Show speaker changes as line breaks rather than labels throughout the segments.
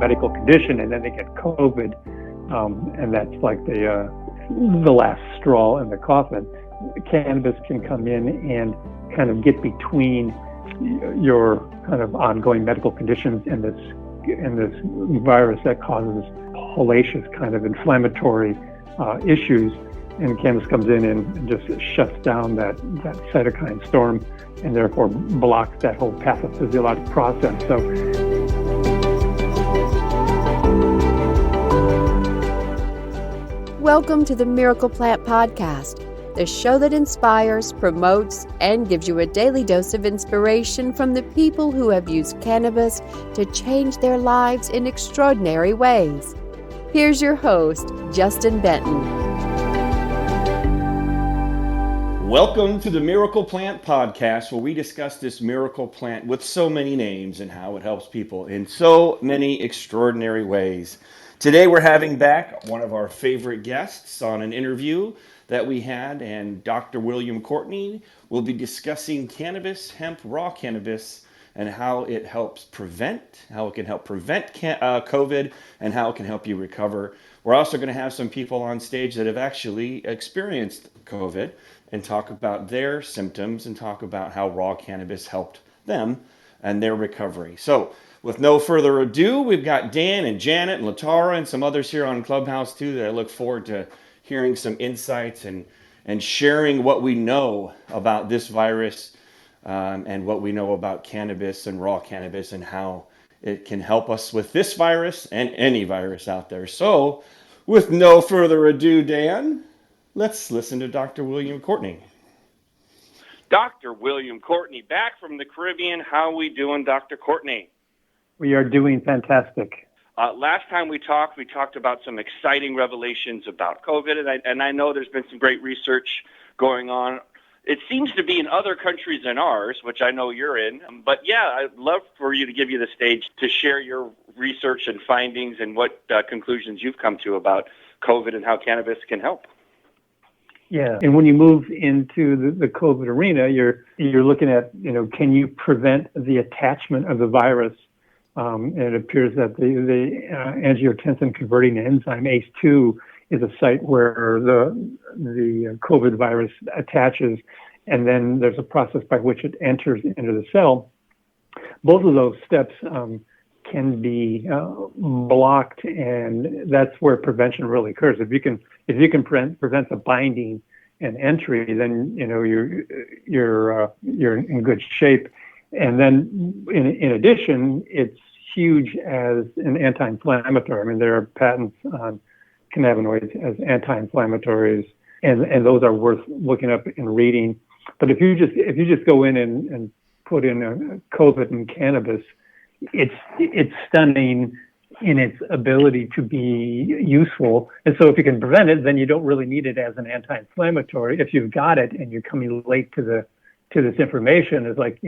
medical condition and then they get COVID, and that's like the last straw in the coffin. Cannabis can come in and kind of get between your kind of ongoing medical conditions and this virus that causes hellacious kind of inflammatory issues. And cannabis comes in and just shuts down that cytokine storm and therefore blocks that whole pathophysiologic process. So
welcome to the Miracle Plant Podcast, the show that inspires, promotes, and gives you a daily dose of inspiration from the people who have used cannabis to change their lives in extraordinary ways. Here's your host, Justin Benton.
Welcome to the Miracle Plant Podcast, where we discuss this miracle plant with so many names and how it helps people in so many extraordinary ways. Today we're having back one of our favorite guests on an interview that we had, and Dr. William-Courtney will be discussing cannabis, hemp, raw cannabis, and how it helps prevent, how it can help prevent COVID, and how it can help you recover. We're also going to have some people on stage that have actually experienced COVID and talk about their symptoms and talk about how raw cannabis helped them and their recovery. So with no further ado, we've got Dan and Janet and LaTara and some others here on Clubhouse too that I look forward to hearing some insights and sharing what we know about this virus and what we know about cannabis and raw cannabis and how it can help us with this virus and any virus out there. So with no further ado, Dan, let's listen to Dr. William-Courtney.
Dr. William-Courtney, back from the Caribbean. How are we doing, Dr. Courtney?
we are doing fantastic.
Last time we talked about some exciting revelations about COVID, and I know there's been some great research going on. It seems to be in other countries than ours, which I know you're in. But yeah, I'd love for you to give you the stage to share your research and findings and what conclusions you've come to about COVID and how cannabis can help.
Yeah, and when you move into the COVID arena, you're looking at, can you prevent the attachment of the virus? And it appears that the angiotensin converting enzyme ACE2 is a site where the COVID virus attaches, and then there's a process by which it enters into the cell. Both of those steps can be blocked, and that's where prevention really occurs. If you can prevent the binding and entry, then you're in good shape. And then in addition, it's huge as an anti-inflammatory. I mean, there are patents on cannabinoids as anti-inflammatories, and those are worth looking up and reading. But if you just go in and put in COVID and cannabis, it's stunning in its ability to be useful. And so if you can prevent it, then you don't really need it as an anti-inflammatory. If you've got it and you're coming late to this information, it's like,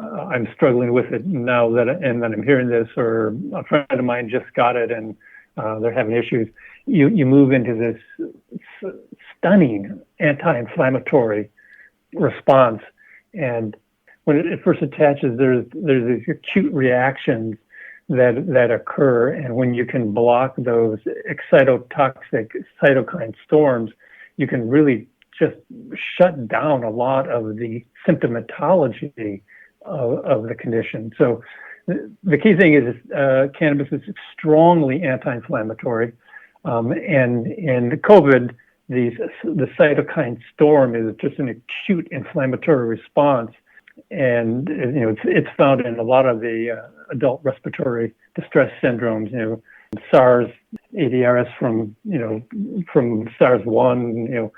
I'm struggling with it now and then I'm hearing this, or a friend of mine just got it and they're having issues. You move into this stunning anti-inflammatory response. And when it first attaches, there's these acute reactions that occur. And when you can block those excitotoxic cytokine storms, you can really just shut down a lot of the symptomatology of the condition. So the key thing is cannabis is strongly anti-inflammatory, and in COVID, the cytokine storm is just an acute inflammatory response, and it's found in a lot of the adult respiratory distress syndromes. SARS, ADRS from SARS-1.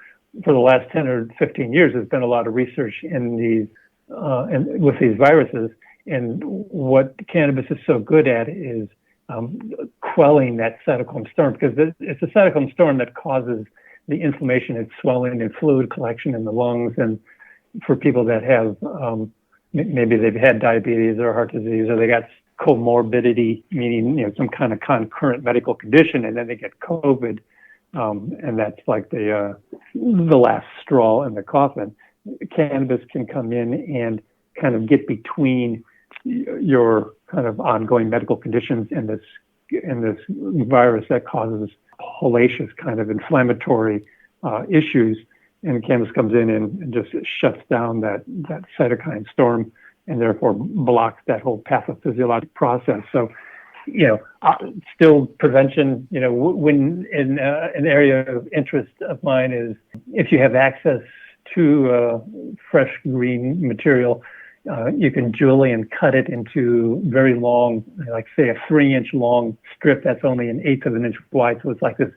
For the last 10 or 15 years, there's been a lot of research in these with these viruses. And what cannabis is so good at is quelling that cytokine storm, because it's a cytokine storm that causes the inflammation and swelling and fluid collection in the lungs. And for people that have, maybe they've had diabetes or heart disease, or they got comorbidity, meaning some kind of concurrent medical condition, and then they get COVID, and that's like the last straw in the coffin. Cannabis can come in and kind of get between your kind of ongoing medical conditions in this virus that causes hellacious kind of inflammatory issues. And cannabis comes in and just shuts down that cytokine storm and therefore blocks that whole pathophysiologic process. So, still prevention, when in an area of interest of mine is if you have access to fresh green material, you can julienne cut it into very long, like say a 3-inch long strip that's only an 1/8 of an inch wide. So it's like this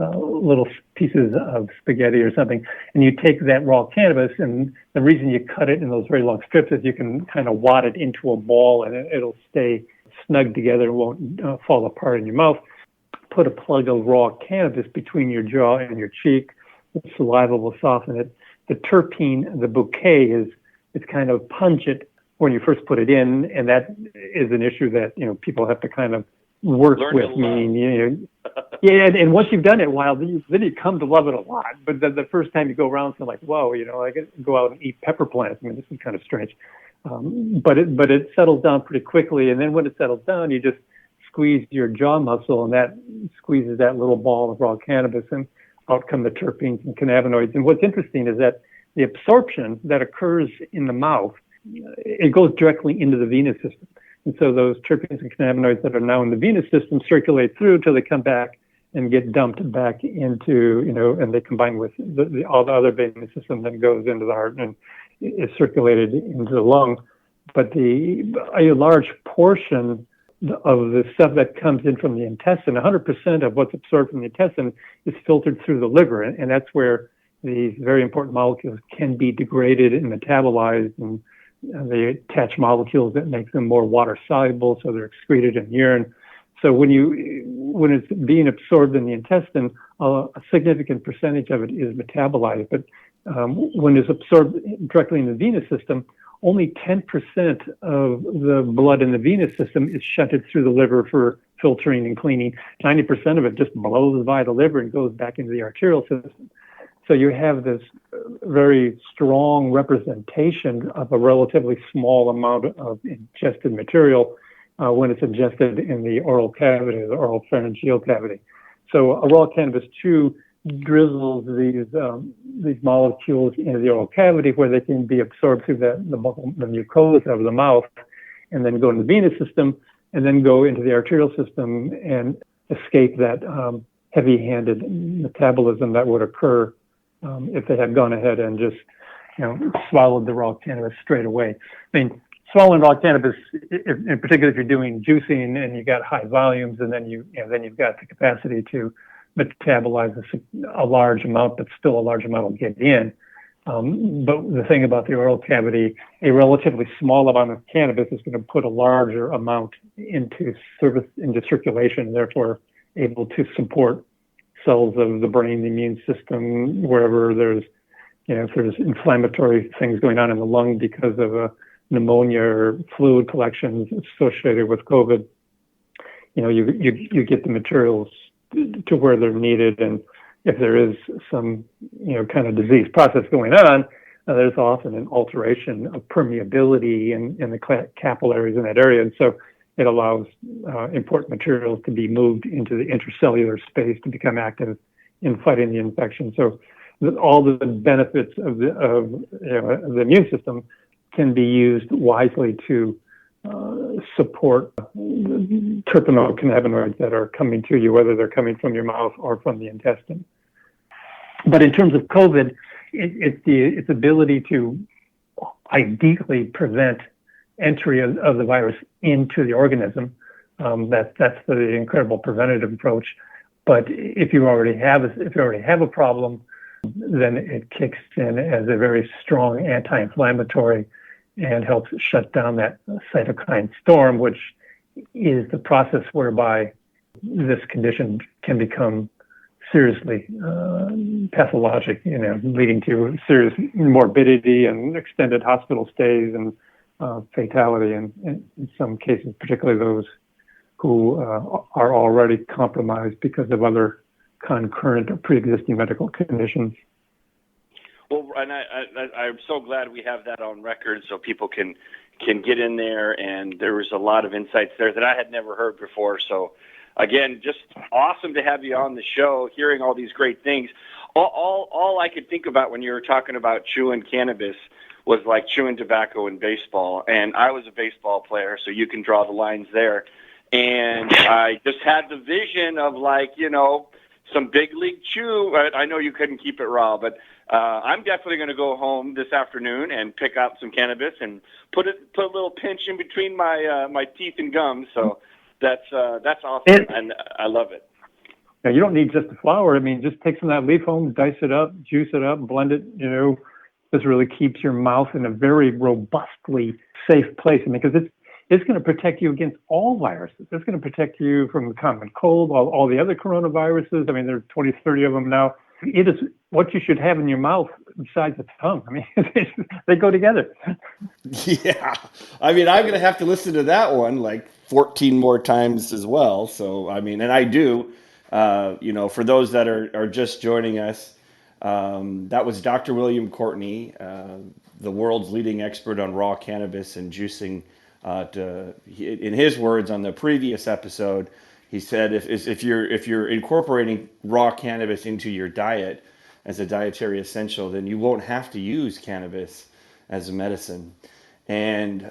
little pieces of spaghetti or something. And you take that raw cannabis, and the reason you cut it in those very long strips is you can kind of wad it into a ball and it'll stay snug together, it won't fall apart in your mouth. Put a plug of raw cannabis between your jaw and your cheek. The saliva will soften it. The terpene, the bouquet it's kind of pungent when you first put it in, and that is an issue that people have to kind of work with. And once you've done it a while, then you come to love it a lot. But the first time you go around, it's like, whoa, I could go out and eat pepper plants. I mean, this is kind of strange. But it settles down pretty quickly, and then when it settles down, you just squeeze your jaw muscle, and that squeezes that little ball of raw cannabis, and out come the terpenes and cannabinoids. And what's interesting is that the absorption that occurs in the mouth, it goes directly into the venous system. And so those terpenes and cannabinoids that are now in the venous system circulate through till they come back and get dumped back into, and they combine with all the other venous system, then goes into the heart and is circulated into the lung. But a large portion of the stuff that comes in from the intestine, 100% of what's absorbed from the intestine is filtered through the liver. And that's where these very important molecules can be degraded and metabolized, and they attach molecules that make them more water soluble, so they're excreted in urine. So when it's being absorbed in the intestine, a significant percentage of it is metabolized. But when it's absorbed directly in the venous system, only 10% of the blood in the venous system is shunted through the liver for filtering and cleaning. 90% of it just blows by the liver and goes back into the arterial system. So you have this very strong representation of a relatively small amount of ingested material when it's ingested in the oral cavity, the oral pharyngeal cavity. So a raw cannabis chew drizzles these molecules into the oral cavity where they can be absorbed through the mucosa of the mouth, and then go into the venous system, and then go into the arterial system and escape that heavy-handed metabolism that would occur if they had gone ahead and just, swallowed the raw cannabis straight away. I mean, swallowing raw cannabis, in particular, if you're doing juicing and you got high volumes, and then you've got the capacity to metabolize a large amount, but still a large amount will get in. But the thing about the oral cavity, a relatively small amount of cannabis is going to put a larger amount into circulation, and therefore able to support cells of the brain, the immune system, wherever there's, if there's inflammatory things going on in the lung because of a pneumonia or fluid collections associated with COVID, you get the materials to where they're needed. And if there is some, kind of disease process going on, there's often an alteration of permeability in the capillaries in that area. And so it allows important materials to be moved into the intercellular space to become active in fighting the infection. So all the benefits of the immune system can be used wisely to support terpenoid cannabinoids that are coming to you, whether they're coming from your mouth or from the intestine. But in terms of COVID, its ability to ideally prevent entry of the virus into the organism. That's the incredible preventative approach. But if you already have a problem, then it kicks in as a very strong anti-inflammatory and helps shut down that cytokine storm, which is the process whereby this condition can become seriously pathologic, leading to serious morbidity and extended hospital stays and fatality, and in some cases, particularly those who are already compromised because of other concurrent or pre-existing medical conditions.
Well, and I'm so glad we have that on record so people can can get in there, and there was a lot of insights there that I had never heard before. So again, just awesome to have you on the show, hearing all these great things. All I could think about when you were talking about chewing cannabis was like chewing tobacco in baseball. And I was a baseball player, so you can draw the lines there. And I just had the vision of like, you know, some big league chew. I know you couldn't keep it raw, but I'm definitely going to go home this afternoon and pick out some cannabis and put a little pinch in between my teeth and gums. So that's awesome, and I love it.
Now, you don't need just the flower. I mean, just take some of that leaf home, dice it up, juice it up, blend it. You know, this really keeps your mouth in a very robustly safe place. I mean, because it's going to protect you against all viruses. It's going to protect you from the common cold, all the other coronaviruses. I mean, there are 20, 30 of them now. It is what you should have in your mouth besides the tongue. I mean, they go together.
Yeah. I mean, I'm going to have to listen to that one like 14 more times as well. So, I mean, and I do, you know, for those that are just joining us, that was Dr. William Courtney, the world's leading expert on raw cannabis and juicing. In his words on the previous episode, he said if you're incorporating raw cannabis into your diet as a dietary essential, then you won't have to use cannabis as a medicine. And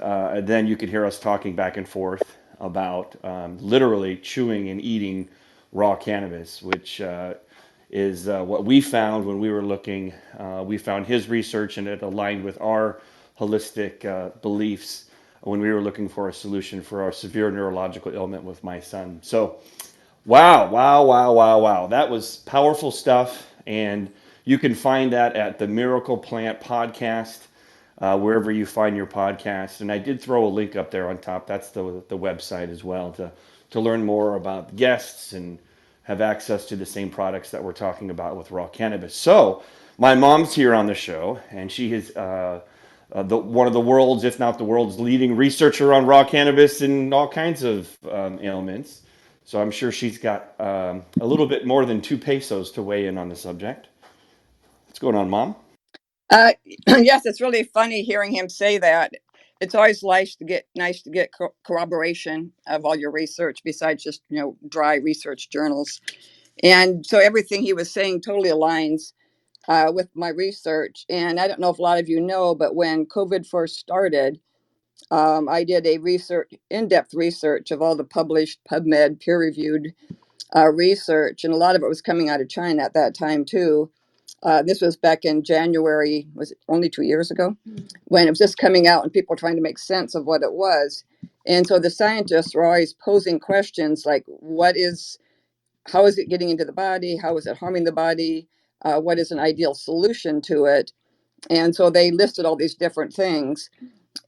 then you could hear us talking back and forth about literally chewing and eating raw cannabis, which is what we found when we were looking. We found his research, and it aligned with our holistic beliefs when we were looking for a solution for our severe neurological ailment with my son. So, wow. That was powerful stuff. And you can find that at the Miracle Plant Podcast, wherever you find your podcast. And I did throw a link up there on top. That's the website as well to learn more about guests and have access to the same products that we're talking about with raw cannabis. So my mom's here on the show, and she is one of the world's, if not the world's, leading researcher on raw cannabis and all kinds of ailments. So I'm sure she's got a little bit more than 2 pesos to weigh in on the subject. What's going on, Mom?
Yes, it's really funny hearing him say that. It's always nice to get corroboration of all your research besides just, you know, dry research journals. And so everything he was saying totally aligns with my research. And I don't know if a lot of you know, but when COVID first started, I did a in-depth research of all the published PubMed peer-reviewed research, and a lot of it was coming out of China at that time too. This was back in January, was it only 2 years ago, when it was just coming out and people were trying to make sense of what it was. And so the scientists were always posing questions like, how is it getting into the body? How is it harming the body? What is an ideal solution to it? And so they listed all these different things.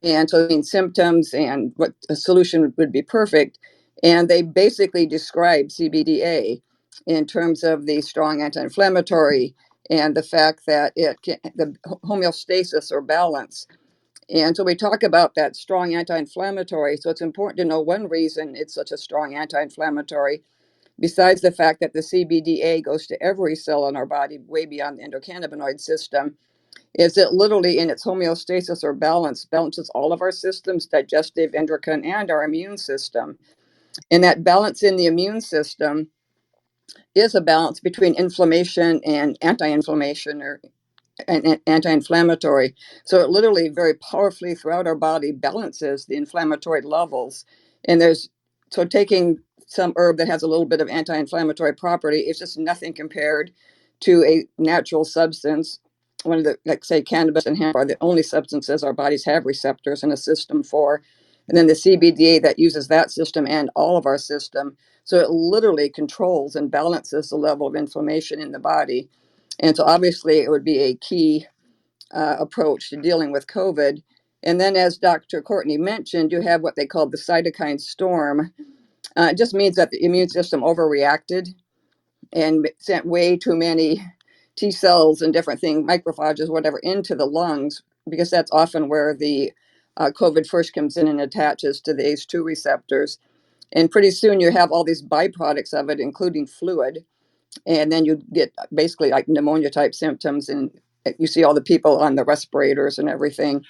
And so, I mean, symptoms and what a solution would be perfect. And they basically describe CBDA in terms of the strong anti-inflammatory and the fact that the homeostasis or balance. And so we talk about that strong anti-inflammatory. So it's important to know one reason it's such a strong anti-inflammatory, besides the fact that the CBDA goes to every cell in our body, way beyond the endocannabinoid system, is it literally in its homeostasis or balances all of our systems, digestive, endocrine, and our immune system. And that balance in the immune system is a balance between inflammation and anti-inflammation or anti-inflammatory. So it literally very powerfully throughout our body balances the inflammatory levels. And so taking some herb that has a little bit of anti-inflammatory property is just nothing compared to a natural substance. One of the, like say, cannabis and hemp are the only substances our bodies have receptors and a system for. And then the CBDA that uses that system and all of our system. So it literally controls and balances the level of inflammation in the body. And so obviously it would be a key approach to dealing with COVID. And then as Dr. Courtney mentioned, you have what they call the cytokine storm. It just means that the immune system overreacted and sent way too many T cells and different things, macrophages, whatever, into the lungs, because that's often where the COVID first comes in and attaches to the ACE2 receptors. And pretty soon you have all these byproducts of it, including fluid. And then you get basically like pneumonia type symptoms, and you see all the people on the respirators and everything.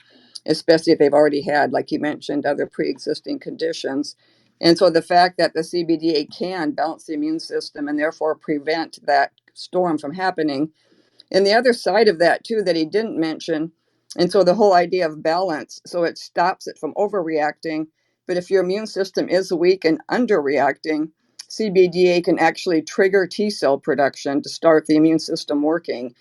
especially if they've already had, like you mentioned, other pre-existing conditions. And so the fact that the CBDA can balance the immune system and therefore prevent that storm from happening. And the other side of that, too, that he didn't mention, and so the whole idea of balance, so it stops it from overreacting. But if your immune system is weak and underreacting, CBDA can actually trigger T cell production to start the immune system working.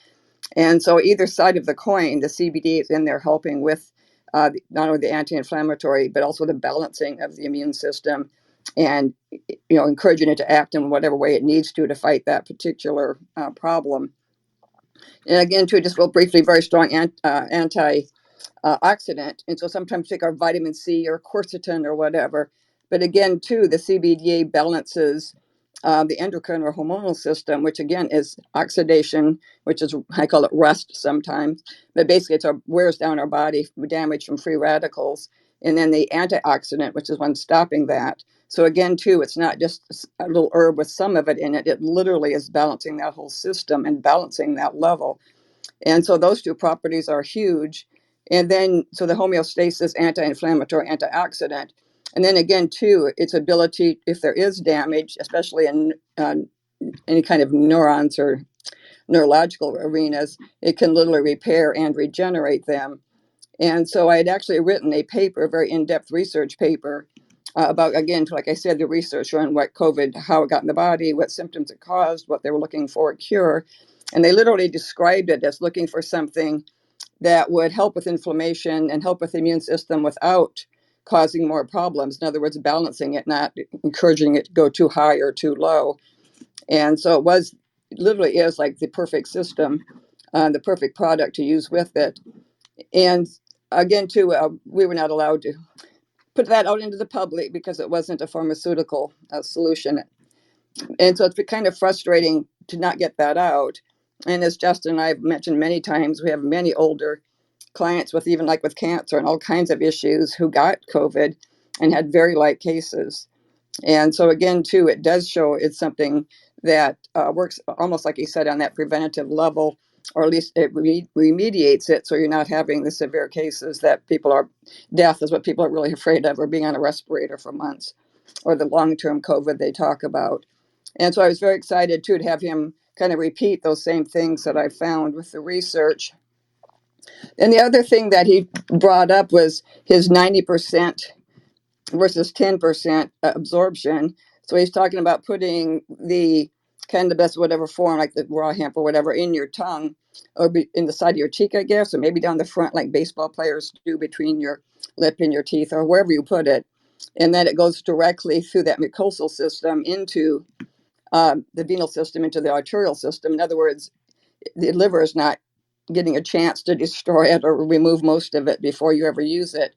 And so either side of the coin, the CBD is in there helping with not only the anti-inflammatory, but also the balancing of the immune system and, encouraging it to act in whatever way it needs to fight that particular problem. And again, too, just real briefly, very strong antioxidant. And so sometimes take our vitamin C or quercetin or whatever. But again, too, the CBDA balances the endocrine or hormonal system, which again is oxidation, which is, I call it rust sometimes. But basically, wears down our body, damage from free radicals. And then the antioxidant, which is one stopping that. So again, too, it's not just a little herb with some of it in it. It literally is balancing that whole system and balancing that level. And so those two properties are huge. And then, so the homeostasis, anti-inflammatory, antioxidant. And then again, too, its ability, if there is damage, especially in any kind of neurons or neurological arenas, it can literally repair and regenerate them. And so I had actually written a paper, a very in-depth research paper about, again, like I said, the research on what COVID, how it got in the body, what symptoms it caused, what they were looking for a cure. And they literally described it as looking for something that would help with inflammation and help with the immune system without causing more problems. In other words, balancing it, not encouraging it to go too high or too low. And so it literally is like the perfect system, the perfect product to use with it. And again, too, we were not allowed to put that out into the public because it wasn't a pharmaceutical solution. And so it's been kind of frustrating to not get that out. And as Justin and I have mentioned many times, we have many older clients with even like with cancer and all kinds of issues who got COVID and had very light cases. And so again, too, it does show it's something that works almost like you said on that preventative level, or at least it remediates it. So you're not having the severe cases that death is what people are really afraid of, or being on a respirator for months, or the long-term COVID they talk about. And so I was very excited, too, to have him kind of repeat those same things that I found with the research. And the other thing that he brought up was his 90% versus 10% absorption. So he's talking about putting the cannabis, whatever form, like the raw hemp or whatever, in your tongue or in the side of your cheek, I guess, or maybe down the front like baseball players do between your lip and your teeth or wherever you put it. And then it goes directly through that mucosal system into the venal system, into the arterial system. In other words, the liver is not getting a chance to destroy it or remove most of it before you ever use it.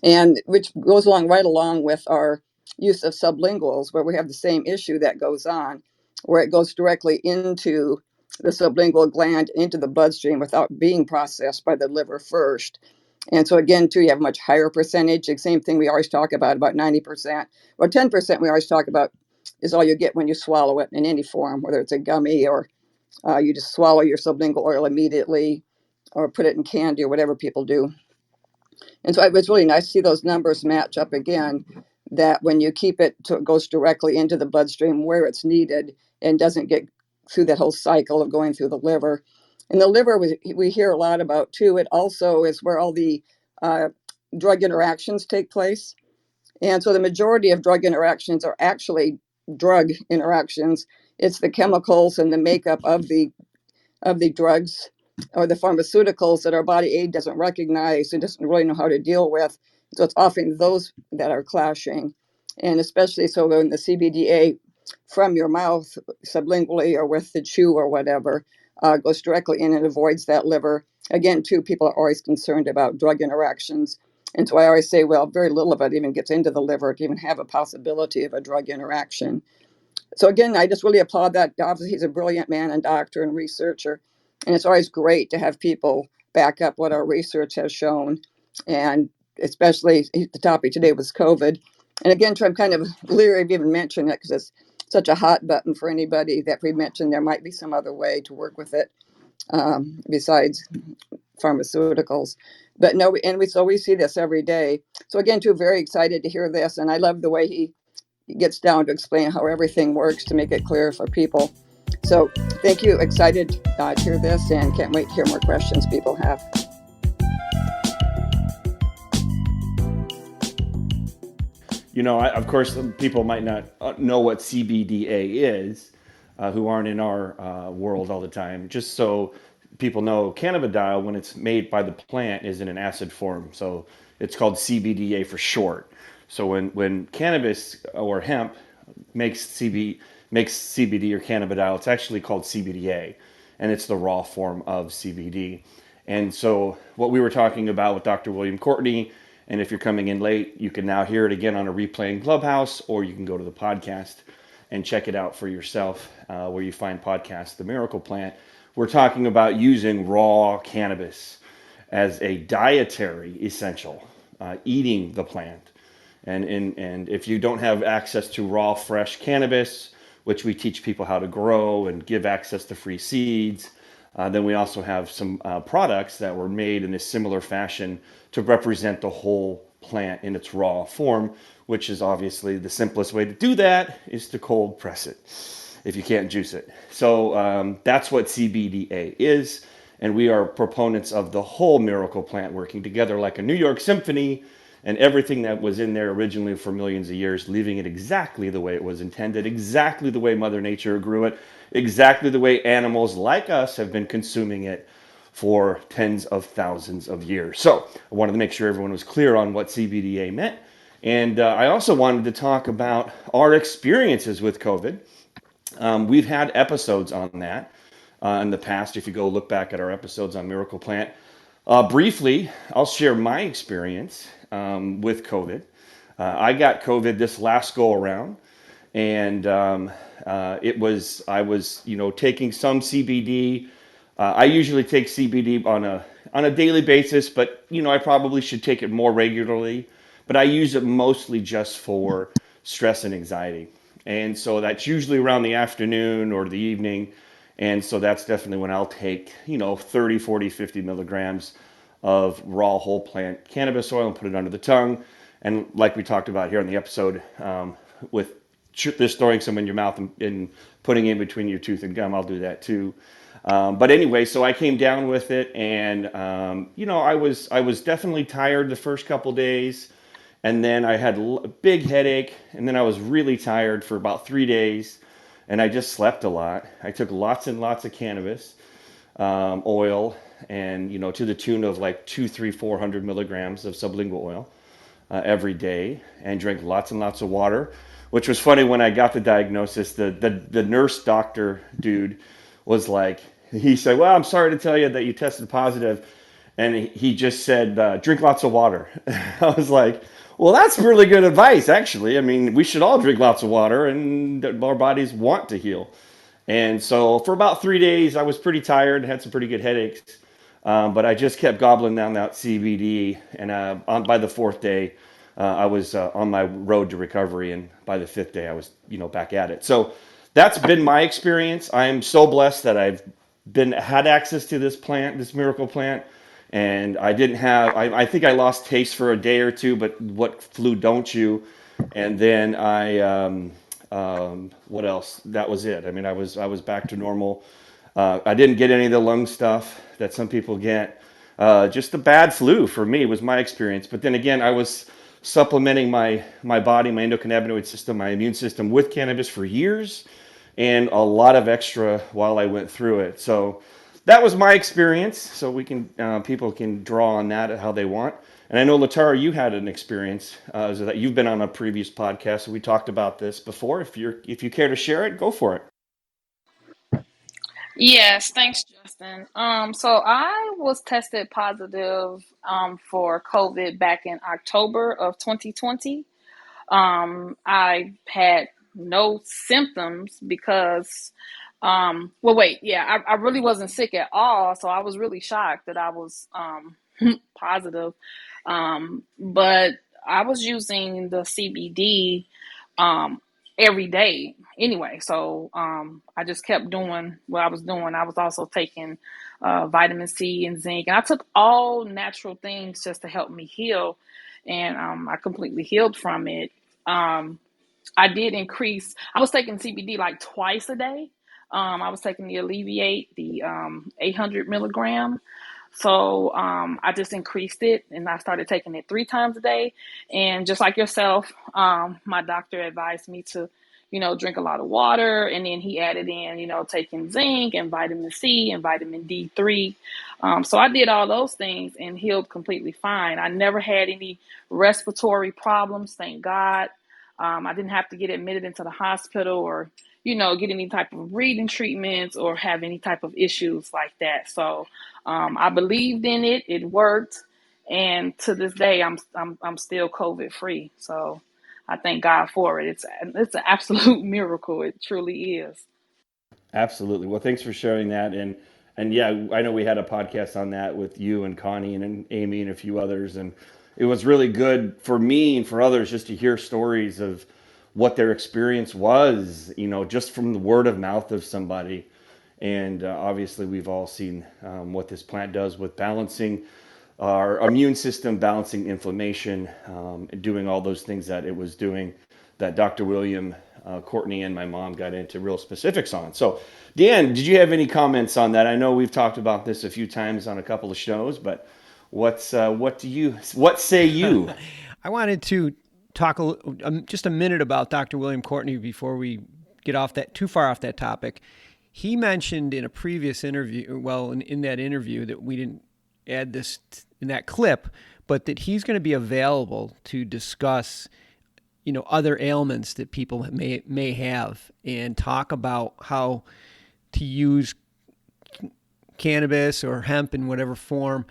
And which goes right along with our use of sublinguals, where we have the same issue that goes on, where it goes directly into the sublingual gland, into the bloodstream without being processed by the liver first. And so again, too, you have a much higher percentage. The same thing we always talk about 90%. Or 10% we always talk about is all you get when you swallow it in any form, whether it's a gummy or you just swallow your sublingual oil immediately or put it in candy or whatever people do. And so it was really nice to see those numbers match up again, that when you keep it it goes directly into the bloodstream where it's needed and doesn't get through that whole cycle of going through the liver. And the liver, we hear a lot about too. It also is where all the drug interactions take place. And so the majority of drug interactions are actually drug interactions. It's the chemicals and the makeup of the drugs or the pharmaceuticals that our body aid doesn't recognize and doesn't really know how to deal with. So it's often those that are clashing. And especially so in the CBDA from your mouth, sublingually or with the chew or whatever, goes directly in and avoids that liver. Again, too, people are always concerned about drug interactions. And so I always say, well, very little of it even gets into the liver to even have a possibility of a drug interaction. So again, I just really applaud that. Obviously, he's a brilliant man and doctor and researcher. And it's always great to have people back up what our research has shown. And especially the topic today was COVID. And again, I'm kind of leery of even mentioning it because it's such a hot button for anybody that we mentioned. There might be some other way to work with it besides pharmaceuticals. But no, and we see this every day. So again, too, very excited to hear this, and I love the way he gets down to explain how everything works to make it clear for people. So thank you. Excited to hear this, and can't wait to hear more questions people have.
Of course, people might not know what CBDA is, who aren't in our world all the time. Just so people know, cannabidiol, when it's made by the plant, is in an acid form. So it's called CBDA for short. So when cannabis or hemp makes CBD or cannabidiol, it's actually called CBDA, and it's the raw form of CBD. And so what we were talking about with Dr. William Courtney, and if you're coming in late, you can now hear it again on a replay in Clubhouse, or you can go to the podcast and check it out for yourself where you find podcasts, The Miracle Plant. We're talking about using raw cannabis as a dietary essential, eating the plant. And if you don't have access to raw, fresh cannabis, which we teach people how to grow and give access to free seeds, then we also have some products that were made in a similar fashion to represent the whole plant in its raw form, which is obviously the simplest way to do that is to cold press it if you can't juice it. So that's what CBDA is. And we are proponents of the whole miracle plant working together like a New York symphony, and everything that was in there originally for millions of years, leaving it exactly the way it was intended, exactly the way Mother Nature grew it, exactly the way animals like us have been consuming it for tens of thousands of years. So I wanted to make sure everyone was clear on what CBDA meant. And I also wanted to talk about our experiences with COVID. We've had episodes on that in the past. If you go look back at our episodes on Miracle Plant, briefly, I'll share my experience with COVID. I got COVID this last go around, and I was taking some CBD. I usually take CBD on a daily basis, but I probably should take it more regularly. But I use it mostly just for stress and anxiety, and so that's usually around the afternoon or the evening. And so that's definitely when I'll take 30, 40, 50 milligrams of raw whole plant cannabis oil and put it under the tongue. And like we talked about here in the episode, with just throwing some in your mouth and putting it in between your tooth and gum, I'll do that too. But anyway, so I came down with it, and I was definitely tired the first couple days, and then I had a big headache, and then I was really tired for about 3 days, and I just slept a lot. I took lots and lots of cannabis oil, and to the tune of like 400 milligrams of sublingual oil every day, and drank lots and lots of water. Which was funny, when I got the diagnosis, the nurse doctor dude was like, he said, "Well, I'm sorry to tell you that you tested positive," and he just said, "Drink lots of water." I was like, well, that's really good advice, actually. I mean, we should all drink lots of water, and our bodies want to heal. And so for about 3 days, I was pretty tired, had some pretty good headaches, but I just kept gobbling down that CBD. And by the fourth day, I was on my road to recovery, and by the fifth day, I was back at it. So that's been my experience. I am so blessed that I've had access to this plant, this miracle plant. And I didn't have, I think I lost taste for a day or two, but what flu don't you? And then what else? That was it. I mean, I was back to normal. I didn't get any of the lung stuff that some people get. Just a bad flu for me was my experience. But then again, I was supplementing my body, my endocannabinoid system, my immune system with cannabis for years, and a lot of extra while I went through it. So that was my experience. So we can people can draw on that how they want. And I know, LaTara, you had an experience so that you've been on a previous podcast. So we talked about this before. If you care to share it, go for it.
Yes, thanks, Justin. So I was tested positive for COVID back in October of 2020. I had no symptoms because, I really wasn't sick at all. So I was really shocked that I was positive. But I was using the CBD every day anyway. So I just kept doing what I was doing. I was also taking vitamin C and zinc. And I took all natural things just to help me heal. And I completely healed from it. I did increase, I was taking CBD like twice a day. I was taking the Alleviate, the 800 milligram. So I just increased it and I started taking it 3 times a day. And just like yourself, my doctor advised me to, drink a lot of water. And then he added in, taking zinc and vitamin C and vitamin D3. So I did all those things and healed completely fine. I never had any respiratory problems, thank God. I didn't have to get admitted into the hospital or, get any type of breathing treatments or have any type of issues like that. So I believed in it. It worked. And to this day, I'm still COVID free. So I thank God for it. It's an absolute miracle. It truly is.
Absolutely. Well, thanks for sharing that. And yeah, I know we had a podcast on that with you and Connie and Amy and a few others. And it was really good for me and for others just to hear stories of what their experience was, just from the word of mouth of somebody. And obviously, we've all seen what this plant does with balancing our immune system, balancing inflammation, and doing all those things that it was doing that Dr. William Courtney and my mom got into real specifics on. So, Dan, did you have any comments on that? I know we've talked about this a few times on a couple of shows, but what say you?
I wanted to talk just a minute about Dr. William Courtney before we get too far off that topic. He mentioned in a previous interview, in that interview, that we didn't add this in that clip, but that he's going to be available to discuss, other ailments that people may have and talk about how to use cannabis or hemp in whatever form.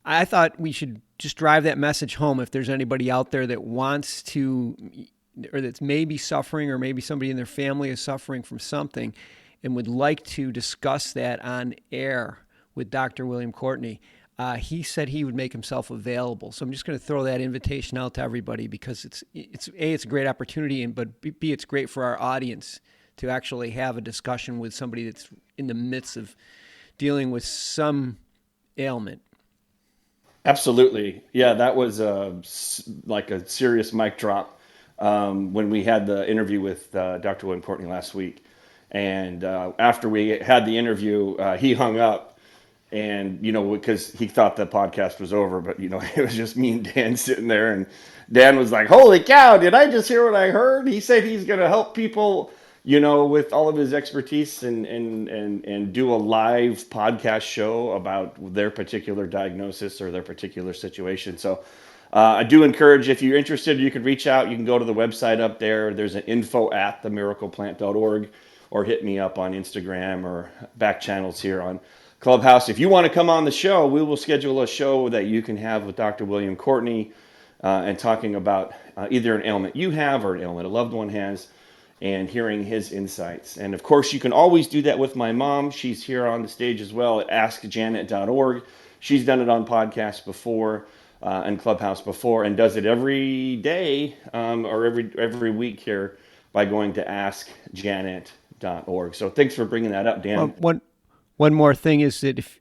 I thought we should just drive that message home. If there's anybody out there that wants to, or that's maybe suffering, or maybe somebody in their family is suffering from something and would like to discuss that on air with Dr. William Courtney, he said he would make himself available. So I'm just going to throw that invitation out to everybody because it's a great opportunity, but B, it's great for our audience to actually have a discussion with somebody that's in the midst of dealing with some ailment.
Absolutely. Yeah, that was like a serious mic drop when we had the interview with Dr. William Courtney last week. And after we had the interview, he hung up and, because he thought the podcast was over, but, it was just me and Dan sitting there. And Dan was like, holy cow, did I just hear what I heard? He said he's going to help people, with all of his expertise and do a live podcast show about their particular diagnosis or their particular situation. So I do encourage, if you're interested, you can reach out. You can go to the website up there. There's an info@themiracleplant.org, or hit me up on Instagram or back channels here on Clubhouse. If you want to come on the show, we will schedule a show that you can have with Dr. William Courtney and talking about either an ailment you have or an ailment a loved one has, and hearing his insights. And of course, you can always do that with my mom. She's here on the stage as well at askjanet.org. She's done it on podcasts before and Clubhouse before, and does it every day or every week here by going to askjanet.org. So thanks for bringing that up, Dan.
One more thing is that if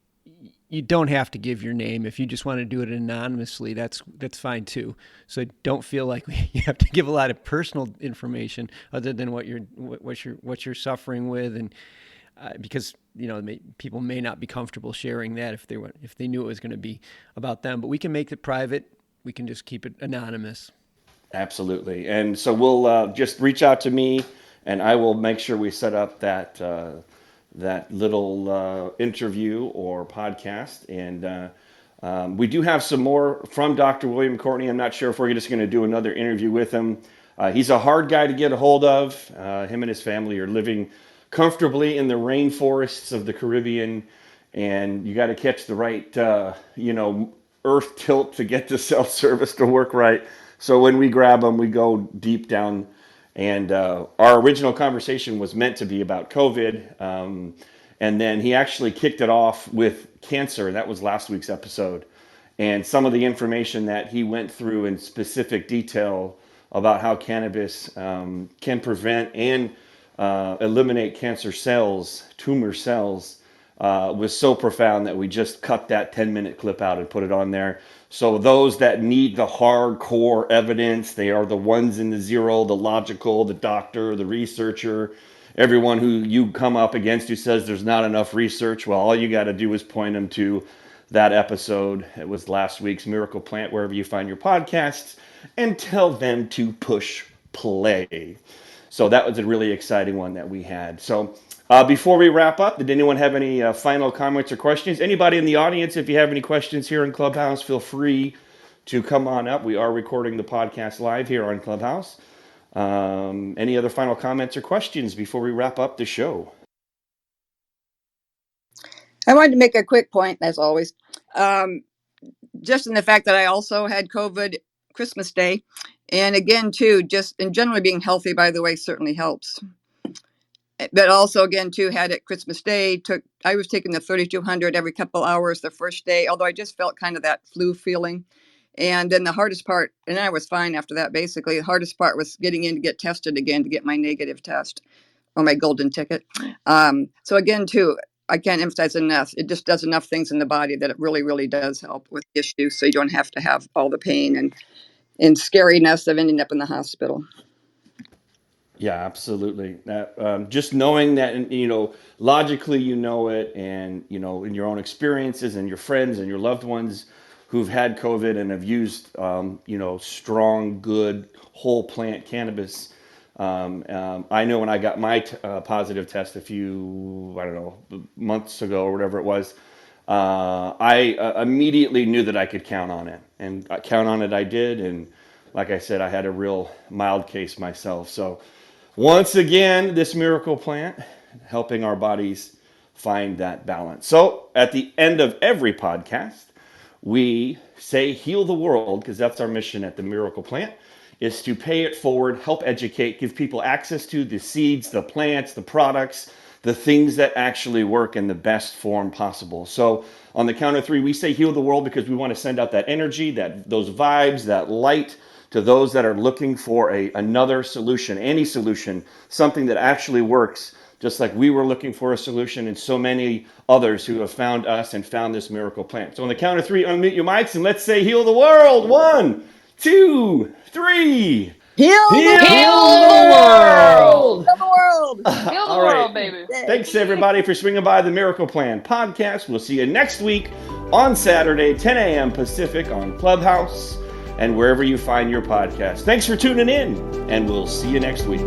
you don't have to give your name, if you just want to do it anonymously, that's fine too. So don't feel like you have to give a lot of personal information other than what you're suffering with, and because people may not be comfortable sharing that if they knew it was going to be about them. But we can make it private. We can just keep it anonymous.
Absolutely. And so we'll just reach out to me, and I will make sure we set up that little interview or podcast. And we do have some more from Dr. William Courtney. I'm not sure if we're just going to do another interview with him. He's a hard guy to get a hold of. Him and his family are living comfortably in the rainforests of the Caribbean, and you got to catch the right, earth tilt to get the cell service to work right. So when we grab him, we go deep down. And our original conversation was meant to be about COVID. And then he actually kicked it off with cancer. That was last week's episode. And some of the information that he went through in specific detail about how cannabis can prevent and eliminate cancer cells, tumor cells, was so profound that we just cut that 10-minute clip out and put it on there. So those that need the hardcore evidence, they are the ones in the zero, the logical, the doctor, the researcher, everyone who you come up against who says there's not enough research. Well, all you got to do is point them to that episode. It was last week's Miracle Plant, wherever you find your podcasts, and tell them to push play. So that was a really exciting one that we had. So before we wrap up, did anyone have any final comments or questions? Anybody in the audience, if you have any questions here in Clubhouse, feel free to come on up. We are recording the podcast live here on Clubhouse. Any other final comments or questions before we wrap up the show?
I wanted to make a quick point, as always, just in the fact that I also had COVID Christmas Day. And again, too, just in generally being healthy, by the way, certainly helps. But also, again, too, had it Christmas Day. I was taking the 3200 every couple hours the first day, although I just felt kind of that flu feeling. And then the hardest part, and I was fine after that, basically, the hardest part was getting in to get tested again to get my negative test or my golden ticket. So again, too, I can't emphasize enough. It just does enough things in the body that it really, really does help with issues. So you don't have to have all the pain and scariness of ending up in the hospital.
Yeah, absolutely. Just knowing that, logically you know it, and, in your own experiences and your friends and your loved ones who've had COVID and have used, strong, good, whole plant cannabis. I know when I got my positive test a few, months ago or whatever it was, I immediately knew that I could count on it. And count on it I did. And like I said, I had a real mild case myself. So once again, this miracle plant helping our bodies find that balance. So at the end of every podcast, we say heal the world, because that's our mission at the Miracle Plant, is to pay it forward, help educate, give people access to the seeds, the plants, the products, the things that actually work in the best form possible. So on the count of three, we say heal the world because we want to send out that energy, those vibes, that light to those that are looking for another solution, any solution, something that actually works, just like we were looking for a solution and so many others who have found us and found this miracle plant. So on the count of three, unmute your mics and let's say heal the world. 1, 2, 3.
Heal the
world!
Heal the world!
Heal the world, baby.
Thanks, everybody, for swinging by the Miracle Plan podcast. We'll see you next week on Saturday, 10 a.m. Pacific on Clubhouse and wherever you find your podcast. Thanks for tuning in, and we'll see you next week.